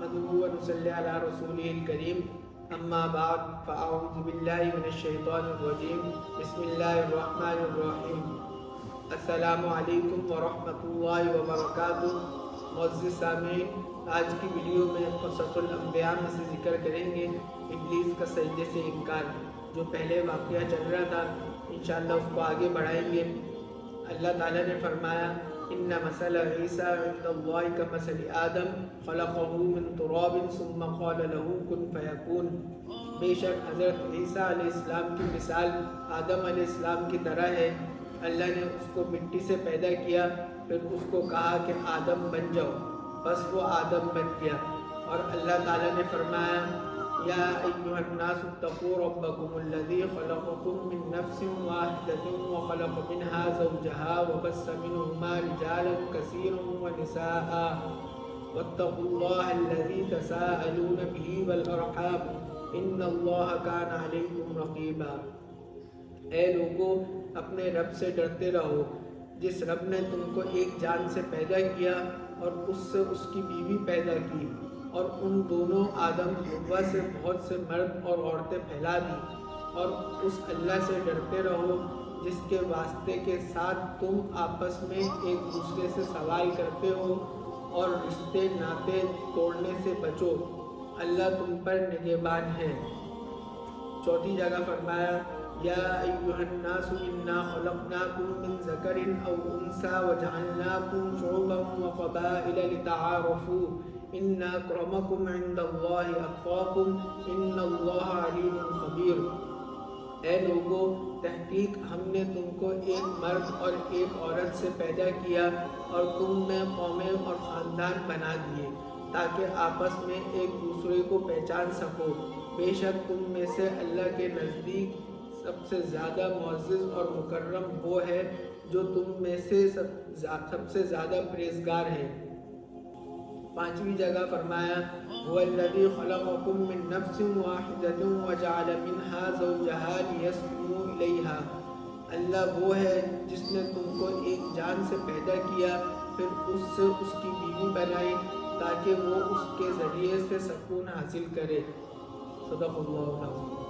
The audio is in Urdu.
نحمده ونصلي على رسوله الكريم اما بعد فاعوذ باللہ من الشیطان الرجیم بسم اللہ الرحمن الرحیم السلام علیکم ورحمۃ اللہ وبرکاتہ۔ معزز سامعین، آج کی ویڈیو میں قصص الانبیاء میں سے ذکر کریں گے ابلیس کا سجدے سے انکار۔ جو پہلے واقعہ چل رہا تھا انشاءاللہ اس کو آگے بڑھائیں گے۔ اللہ تعالیٰ نے فرمایا ان مثل عیسیٰ عند اللہ کمثل آدم خلقہ من تراب ثم قال له کن فیکون۔ بے شک حضرت عیسیٰ علیہ السلام کی مثال آدم علیہ السلام کی طرح ہے۔ اللہ نے اس کو مٹی سے پیدا کیا، پھر اس کو کہا کہ آدم بن جاؤ، بس وہ آدم بن گیا۔ اور اللہ تعالیٰ نے فرمایا یا ایھا الناس اتقوا ربکم الذی خلقکم من نفس واحدۃ وخلق منها زوجها وبث منهما رجالا کثیرا ونساء واتقوا اللہ الذی تساءلون به والارحام ان اللہ کان علیکم رقیبا۔ اے لوگو، اپنے رب سے ڈرتے رہو، جس رب نے تم کو ایک جان سے پیدا کیا اور اس سے اس کی بیوی پیدا کی، اور ان دونوں آدم حوا سے بہت سے مرد اور عورتیں پھیلا دی۔ اور اس اللہ سے ڈرتے رہو جس کے واسطے کے ساتھ تم آپس میں ایک دوسرے سے سوال کرتے ہو، اور رشتے ناطے توڑنے سے بچو، اللہ تم پر نگہبان ہے۔ چوتھی جگہ فرمایا یا ایھا الناس انا خلقناکم من ذکر او انثی وجعلناکم شعوبا وقبائل لتعارفوا ان اکرمکم عند اللہ اتقاکم ان اللہ علیم خبیر۔ اے لوگو، تحقیق ہم نے تم کو ایک مرد اور ایک عورت سے پیدا کیا اور تم میں قومیں اور خاندان بنا دیے تاکہ آپس میں ایک دوسرے کو پہچان سکو۔ بے شک تم میں سے اللہ کے نزدیک سب سے زیادہ معزز اور مکرم وہ ہے جو تم میں سے سب سے زیادہ پرہیزگار ہے۔ پانچویں جگہ فرمایا هو الذی خلقکم من نفس واحدۃ وجعل منها زوجها لیسکنوا الیہا۔ اللہ وہ ہے جس نے تم کو ایک جان سے پیدا کیا، پھر اس سے اس کی بیوی بنائی تاکہ وہ اس کے ذریعے سے سکون حاصل کرے۔ صدق اللہ العظیم۔